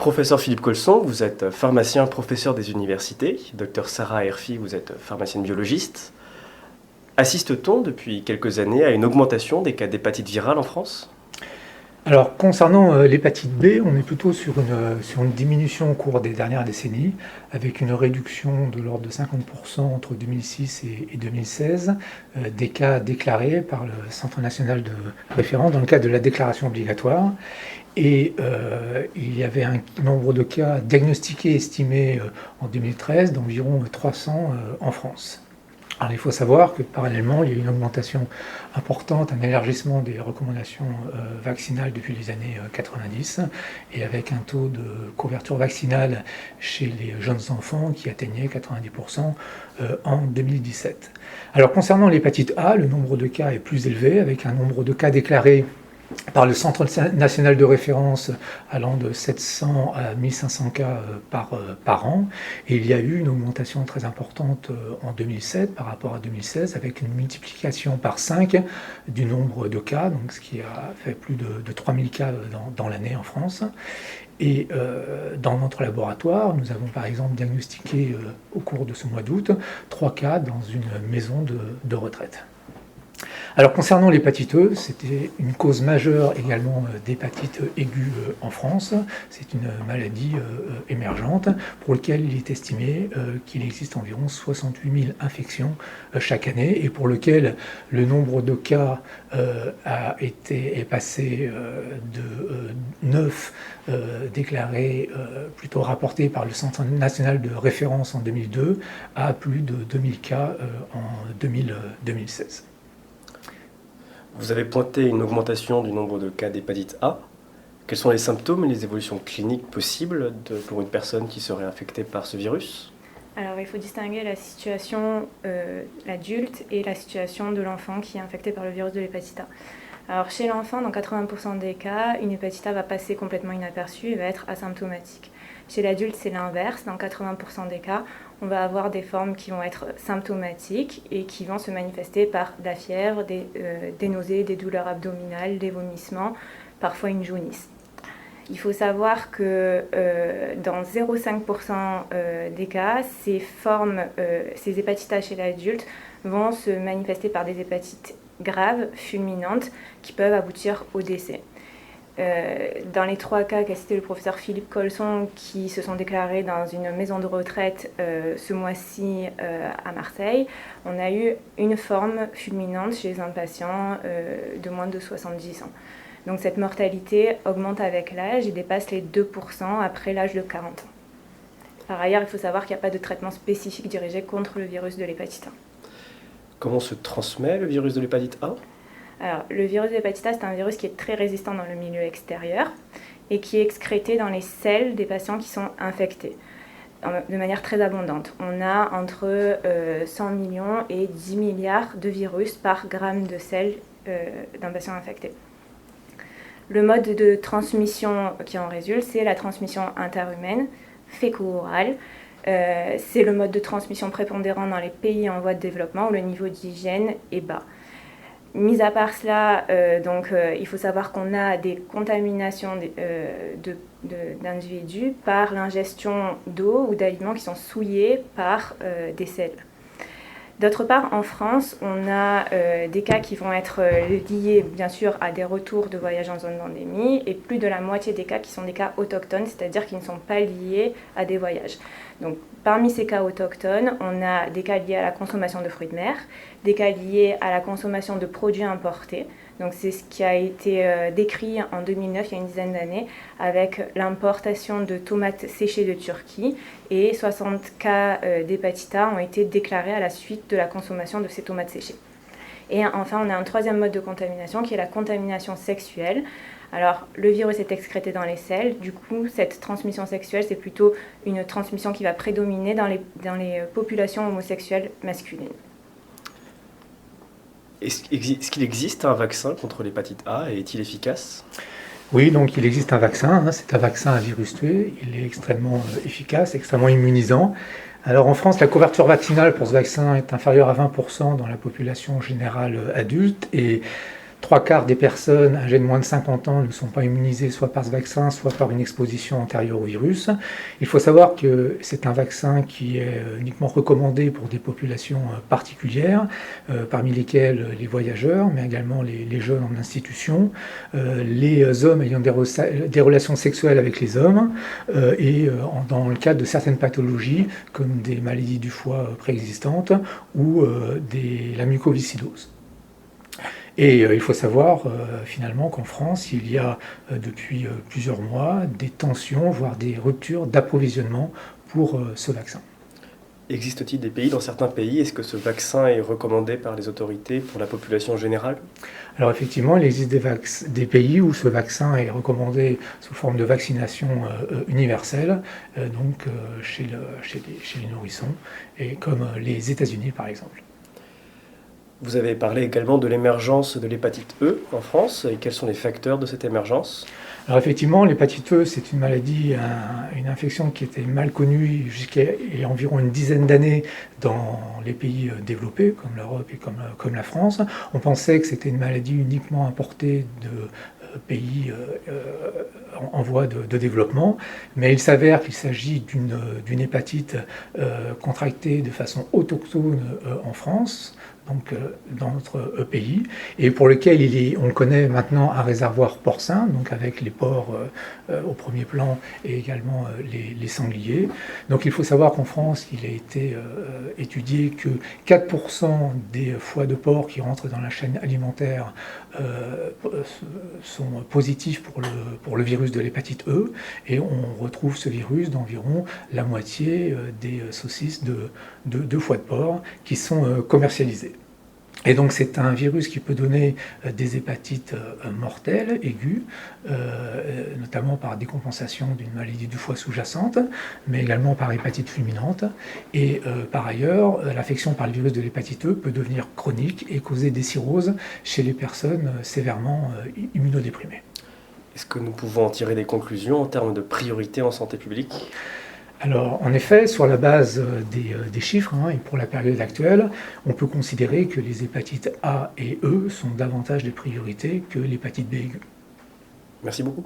Professeur Philippe Colson, vous êtes pharmacien, professeur des universités. Docteur Sarah Herfi, vous êtes pharmacienne biologiste. Assiste-t-on depuis quelques années à une augmentation des cas d'hépatite virale en France ? Alors, concernant l'hépatite B, on est plutôt sur une diminution au cours des dernières décennies, avec une réduction de l'ordre de 50% entre 2006 et 2016 des cas déclarés par le Centre national de référence dans le cadre de la déclaration obligatoire. Et il y avait un nombre de cas diagnostiqués estimés en 2013 d'environ 300 en France. Alors, il faut savoir que parallèlement, il y a eu une augmentation importante, un élargissement des recommandations vaccinales depuis les années 90, et avec un taux de couverture vaccinale chez les jeunes enfants qui atteignait 90% en 2017. Alors, concernant l'hépatite A, le nombre de cas est plus élevé, avec un nombre de cas déclarés par le Centre national de référence allant de 700 à 1500 cas par an. Et il y a eu une augmentation très importante en 2007 par rapport à 2016, avec une multiplication par 5 du nombre de cas, donc ce qui a fait plus de 3000 cas dans l'année en France. Et dans notre laboratoire, nous avons par exemple diagnostiqué au cours de ce mois d'août 3 cas dans une maison de retraite. Alors concernant l'hépatite E, c'était une cause majeure également d'hépatite aiguë en France. C'est une maladie émergente pour laquelle il est estimé qu'il existe environ 68 000 infections chaque année et pour lequel le nombre de cas est passé de 9 déclarés, plutôt rapportés par le Centre national de référence en 2002 à plus de 2000 cas en 2016. Vous avez pointé une augmentation du nombre de cas d'hépatite A. Quels sont les symptômes et les évolutions cliniques possibles pour une personne qui serait infectée par ce virus ? Alors, il faut distinguer la situation l'adulte et la situation de l'enfant qui est infecté par le virus de l'hépatite A. Alors, chez l'enfant, dans 80% des cas, une hépatite A va passer complètement inaperçue et va être asymptomatique. Chez l'adulte, c'est l'inverse. Dans 80% des cas, on va avoir des formes qui vont être symptomatiques et qui vont se manifester par de la fièvre, des nausées, des douleurs abdominales, des vomissements, parfois une jaunisse. Il faut savoir que dans 0,5% des cas, ces hépatites A chez l'adulte vont se manifester par des hépatites graves, fulminantes, qui peuvent aboutir au décès. Dans les 3 cas qu'a cité le professeur Philippe Colson, qui se sont déclarés dans une maison de retraite ce mois-ci à Marseille, on a eu une forme fulminante chez un patient de moins de 70 ans. Donc cette mortalité augmente avec l'âge et dépasse les 2% après l'âge de 40 ans. Par ailleurs, il faut savoir qu'il n'y a pas de traitement spécifique dirigé contre le virus de l'hépatite A. Comment se transmet le virus de l'hépatite A ? Alors, le virus de l'hépatite A, c'est un virus qui est très résistant dans le milieu extérieur et qui est excrété dans les selles des patients qui sont infectés de manière très abondante. On a entre 100 millions et 10 milliards de virus par gramme de sel d'un patient infecté. Le mode de transmission qui en résulte, c'est la transmission interhumaine, féco-orale. C'est le mode de transmission prépondérant dans les pays en voie de développement où le niveau d'hygiène est bas. Mis à part cela, il faut savoir qu'on a des contaminations d'individus par l'ingestion d'eau ou d'aliments qui sont souillés par des sels. D'autre part, en France, on a des cas qui vont être liés bien sûr à des retours de voyage en zone d'endémie et plus de la moitié des cas qui sont des cas autochtones, c'est-à-dire qui ne sont pas liés à des voyages. Donc, parmi ces cas autochtones, on a des cas liés à la consommation de fruits de mer, des cas liés à la consommation de produits importés. Donc, c'est ce qui a été décrit en 2009, il y a une dizaine d'années, avec l'importation de tomates séchées de Turquie. Et 60 cas d'hépatite A ont été déclarés à la suite de la consommation de ces tomates séchées. Et enfin, on a un troisième mode de contamination qui est la contamination sexuelle. Alors, le virus est excrété dans les selles. Du coup, cette transmission sexuelle, c'est plutôt une transmission qui va prédominer dans les populations homosexuelles masculines. Est-ce qu'il existe un vaccin contre l'hépatite A et est-il efficace ? Oui, donc il existe un vaccin, c'est un vaccin à virus tué, il est extrêmement efficace, extrêmement immunisant. Alors en France, la couverture vaccinale pour ce vaccin est inférieure à 20% dans la population générale adulte et 3/4 des personnes âgées de moins de 50 ans ne sont pas immunisées soit par ce vaccin, soit par une exposition antérieure au virus. Il faut savoir que c'est un vaccin qui est uniquement recommandé pour des populations particulières, parmi lesquelles les voyageurs, mais également les jeunes en institution, les hommes ayant des relations sexuelles avec les hommes, et dans le cadre de certaines pathologies, comme des maladies du foie préexistantes ou la mucoviscidose. Et il faut savoir finalement qu'en France, il y a depuis plusieurs mois des tensions, voire des ruptures d'approvisionnement pour ce vaccin. Existe-t-il des pays, dans certains pays, est-ce que ce vaccin est recommandé par les autorités pour la population générale? Alors effectivement, il existe des pays où ce vaccin est recommandé sous forme de vaccination universelle, donc chez les nourrissons, et comme les États-Unis par exemple. Vous avez parlé également de l'émergence de l'hépatite E en France, et quels sont les facteurs de cette émergence? Alors effectivement, l'hépatite E, c'est une maladie, une infection qui était mal connue jusqu'à il y a environ une dizaine d'années dans les pays développés, comme l'Europe et comme la France. On pensait que c'était une maladie uniquement importée de pays en voie de développement, mais il s'avère qu'il s'agit d'une hépatite contractée de façon autochtone en France, donc dans notre pays, et pour lequel on connaît maintenant un réservoir porcin, donc avec les porcs au premier plan et également les sangliers. Donc il faut savoir qu'en France, il a été étudié que 4% des foies de porc qui rentrent dans la chaîne alimentaire sont positifs pour le virus de l'hépatite E, et on retrouve ce virus d'environ la moitié des saucisses de foie de porc qui sont commercialisées. Et donc c'est un virus qui peut donner des hépatites mortelles, aiguës, notamment par décompensation d'une maladie du foie sous-jacente, mais également par hépatite fulminante. Et par ailleurs, l'infection par le virus de l'hépatite E peut devenir chronique et causer des cirrhoses chez les personnes sévèrement immunodéprimées. Est-ce que nous pouvons en tirer des conclusions en termes de priorité en santé publique? Alors, en effet, sur la base des chiffres, et pour la période actuelle, on peut considérer que les hépatites A et E sont davantage des priorités que l'hépatite B aiguë. Merci beaucoup.